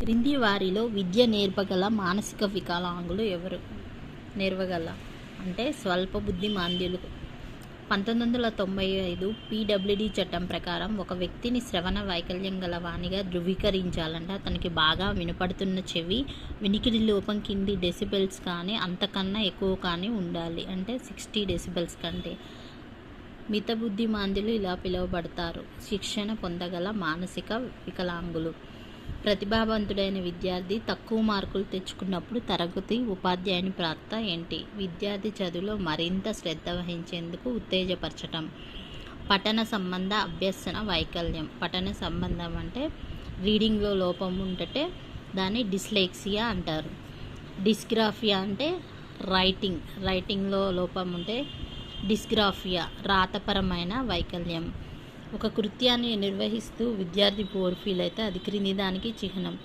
క్రింది వారిలో విద్య నేర్పగల మానసిక వికలాంగులు ఎవరు? నేర్వగల అంటే స్వల్ప బుద్ధి మాంద్యులు. 1995 పీడబ్ల్యూడీ చట్టం ప్రకారం ఒక వ్యక్తిని శ్రవణ వైకల్యం గల వానిగా ధృవీకరించాలంటే అతనికి బాగా వినపడుతున్న చెవి, వినికిడి లోపం కింది డెసిబెల్స్ కానీ అంతకన్నా ఎక్కువ కానీ ఉండాలి. అంటే 60 డెసిబెల్స్ కంటే. మితబుద్ధి మాంద్యులు ఇలా పిలువబడతారు. శిక్షణ పొందగల మానసిక వికలాంగులు. ప్రతిభావంతుడైన విద్యార్థి తక్కువ మార్కులు తెచ్చుకున్నప్పుడు తరగతి ఉపాధ్యాయుని పాత్ర ఏంటి? విద్యార్థి చదువులో మరింత శ్రద్ధ వహించేందుకు ఉత్తేజపరచటం. పఠన సంబంధ అభ్యసన వైకల్యం. పఠన సంబంధం అంటే రీడింగ్లో లోపం ఉంటే దాన్ని డిస్లెక్సియా అంటారు. డిస్గ్రాఫియా అంటే రైటింగ్లో లోపం ఉంటే డిస్గ్రాఫియా, రాతపరమైన వైకల్యం. ఒక కృత్యాన్ని నిర్వహిస్తూ విద్యార్థి బోర్ ఫీల్ అయితే అది క్రింది దానికి చిహ్నం.